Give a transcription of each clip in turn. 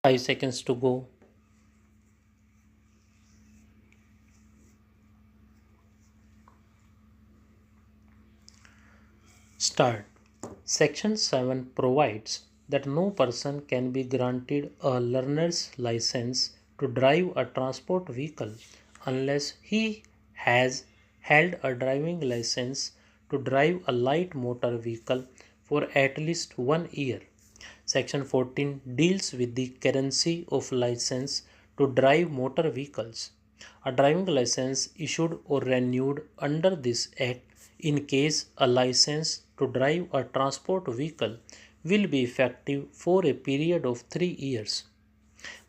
5 seconds to go. Start. Section 7 provides that no person can be granted a learner's license to drive a transport vehicle unless he has held a driving license to drive a light motor vehicle for at least 1 year. Section 14 deals with the currency of license to drive motor vehicles. A driving license issued or renewed under this Act in case a license to drive a transport vehicle will be effective for a period of 3 years.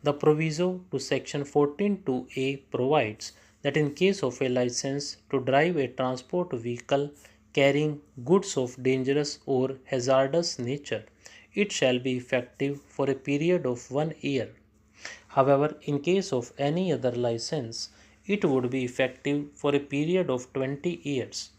The proviso to Section 14(2)(a) provides that in case of a license to drive a transport vehicle carrying goods of dangerous or hazardous nature, it shall be effective for a period of 1 year. However, in case of any other license, it would be effective for a period of 20 years.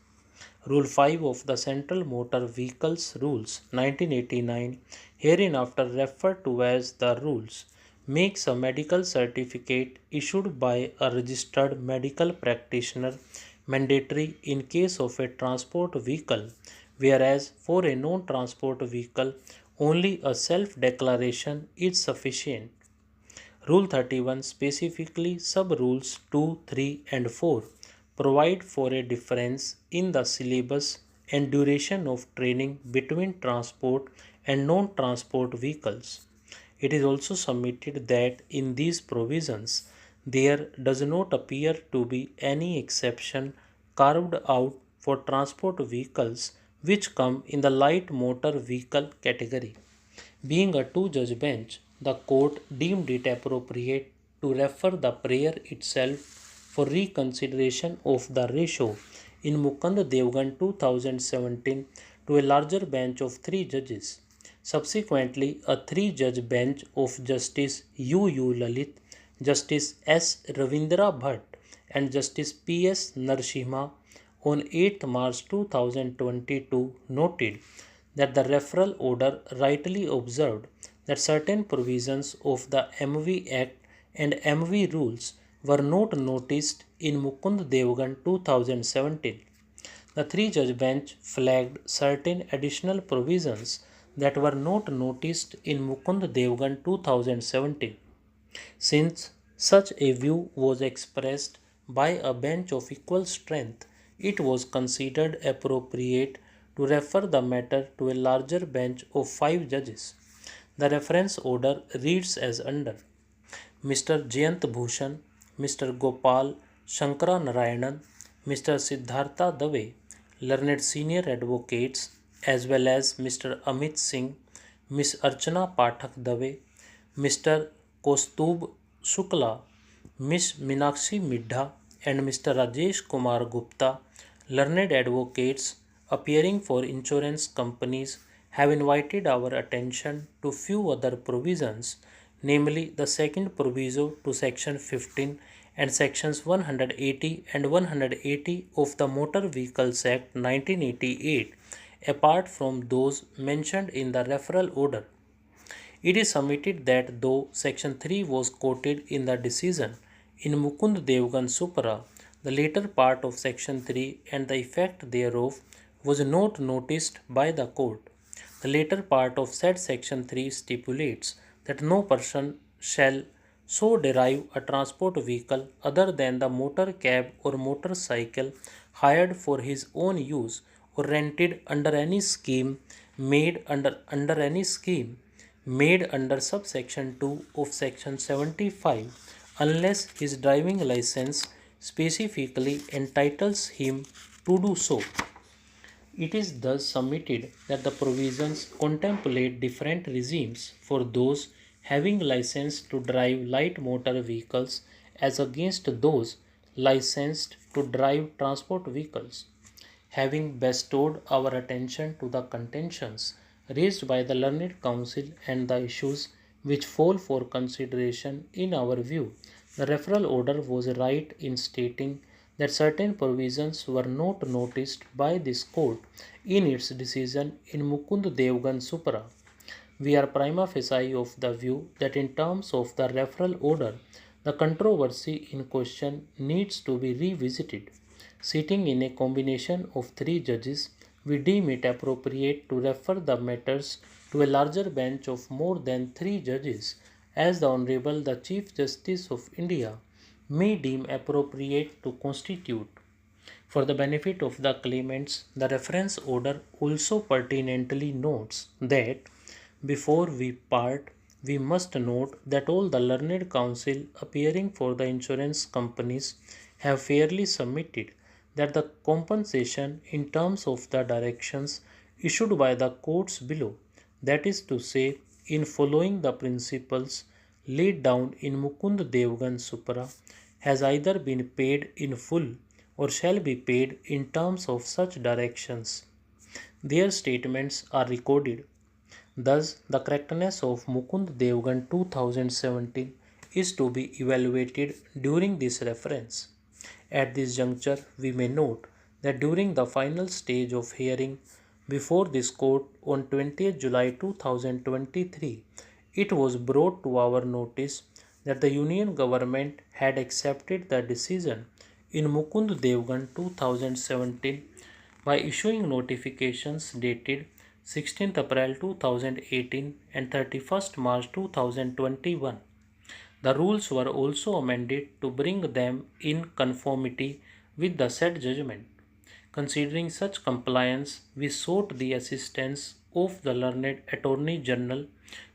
Rule 5 of the Central Motor Vehicles Rules 1989, hereinafter referred to as the rules, makes a medical certificate issued by a registered medical practitioner mandatory in case of a transport vehicle, whereas for a non-transport vehicle only a self-declaration is sufficient. Rule 31 specifically sub-rules 2, 3 and 4 provide for a difference in the syllabus and duration of training between transport and non-transport vehicles. It is also submitted that in these provisions there does not appear to be any exception carved out for transport vehicles which come in the light motor vehicle category. Being a two-judge bench, the court deemed it appropriate to refer the prayer itself for reconsideration of the ratio in Mukund Devgan 2017 to a larger bench of 3 judges. Subsequently, a three-judge bench of Justice U. Lalit, Justice S. Ravindra Bhatt, and Justice P. S. Narasimha on 8 March 2022 noted that the referral order rightly observed that certain provisions of the MV Act and MV rules were not noticed in Mukund Devgan 2017. The three-judge bench flagged certain additional provisions that were not noticed in Mukund Devgan 2017. Since such a view was expressed by a bench of equal strength, it was considered appropriate to refer the matter to a larger bench of 5 judges. The reference order reads as under: Mr. Jayant Bhushan, Mr. Gopal Shankara Narayanan, Mr. Siddhartha Dave, learned senior advocates, as well as Mr. Amit Singh, Ms. Archana Pathak Dave, Mr. Kostub Shukla, Ms. Minakshi Midha, and Mr. Rajesh Kumar Gupta, learned advocates appearing for insurance companies, have invited our attention to few other provisions, namely the second proviso to section 15 and sections 180 and 180 of the Motor Vehicles Act 1988, apart from those mentioned in the referral order. It is submitted that though Section 3 was quoted in the decision in Mukund Devgan Supra, the later part of Section 3 and the effect thereof was not noticed by the court. The later part of said Section 3 stipulates that no person shall so derive a transport vehicle other than the motor cab or motorcycle hired for his own use or rented under any scheme made under subsection 2 of section 75 unless his driving license specifically entitles him to do so. It is thus submitted that the provisions contemplate different regimes for those having license to drive light motor vehicles as against those licensed to drive transport vehicles. Having bestowed our attention to the contentions raised by the learned counsel and the issues which fall for consideration in our view, the referral order was right in stating that certain provisions were not noticed by this court in its decision in Mukund Devgan Supra. we are prima facie of the view that in terms of the referral order, the controversy in question needs to be revisited. Sitting in a combination of three judges, we deem it appropriate to refer the matters to a larger bench of more than three judges, as the Honorable the Chief Justice of India may deem appropriate to constitute. For the benefit of the claimants, the reference order also pertinently notes that before we part, we must note that all the learned counsel appearing for the insurance companies have fairly submitted that the compensation in terms of the directions issued by the courts below, that is to say, in following the principles laid down in Mukund Devgan Supra, has either been paid in full or shall be paid in terms of such directions. Their statements are recorded. Thus, the correctness of Mukund Devgan 2017 is to be evaluated during this reference. At this juncture, we may note that during the final stage of hearing before this court on 20th July 2023, it was brought to our notice that the Union government had accepted the decision in Mukund Devgan 2017 by issuing notifications dated 16th April 2018 and 31st March 2021. The rules were also amended to bring them in conformity with the said judgment. Considering such compliance, we sought the assistance of the learned Attorney General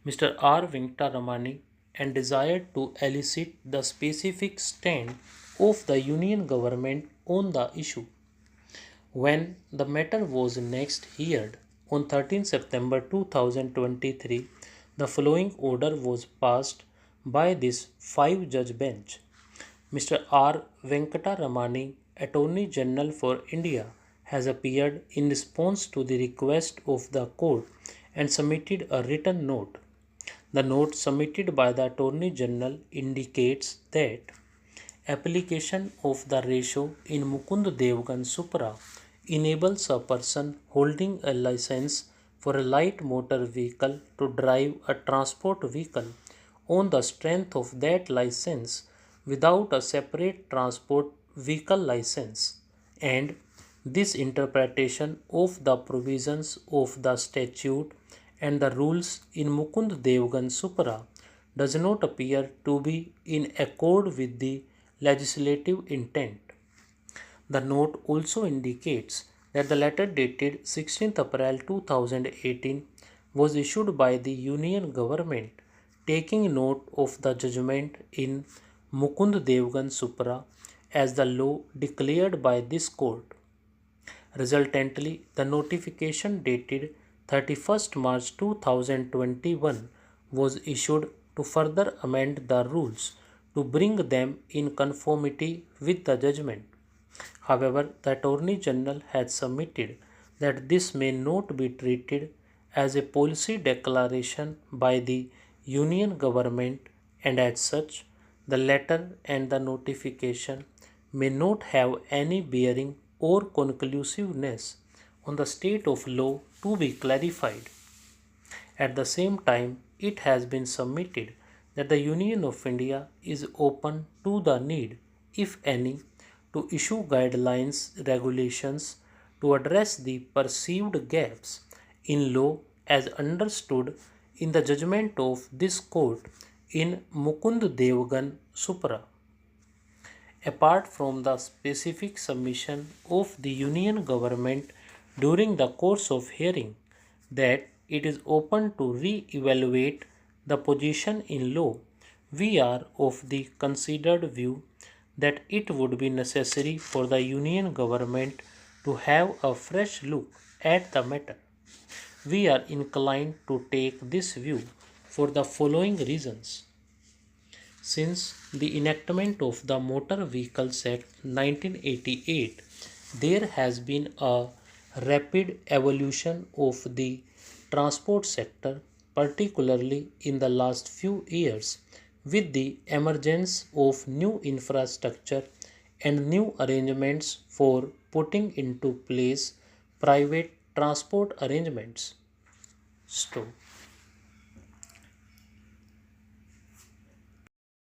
Mr. R. Venkataramani and desired to elicit the specific stand of the Union government on the issue. When the matter was next heard on 13 September 2023, the following order was passed by this five-judge bench. Mr. R. Venkataramani, Attorney General for India, has appeared in response to the request of the court and submitted a written note. The note submitted by the Attorney General indicates that application of the ratio in Mukund Devgan Supra enables a person holding a license for a light motor vehicle to drive a transport vehicle on the strength of that license without a separate transport vehicle license, and this interpretation of the provisions of the statute and the rules in Mukund Devgan Supra does not appear to be in accord with the legislative intent. The note also indicates that the letter dated 16th April 2018 was issued by the Union government taking note of the judgment in Mukund Devgan Supra as the law declared by this court. Resultantly, the notification dated 31st March 2021 was issued to further amend the rules to bring them in conformity with the judgment. However, the Attorney General has submitted that this may not be treated as a policy declaration by the Union government, and as such, the letter and the notification may not have any bearing or conclusiveness on the state of law to be clarified. At the same time, it has been submitted that the Union of India is open to the need, if any, to issue guidelines, regulations to address the perceived gaps in law as understood in the judgment of this court in Mukund Devgan Supra. Apart from the specific submission of the Union government during the course of hearing that it is open to re-evaluate the position in law, we are of the considered view that it would be necessary for the Union government to have a fresh look at the matter. We are inclined to take this view for the following reasons. Since the enactment of the Motor Vehicles Act 1988, there has been a rapid evolution of the transport sector, particularly in the last few years, with the emergence of new infrastructure and new arrangements for putting into place private transport arrangements. Stop.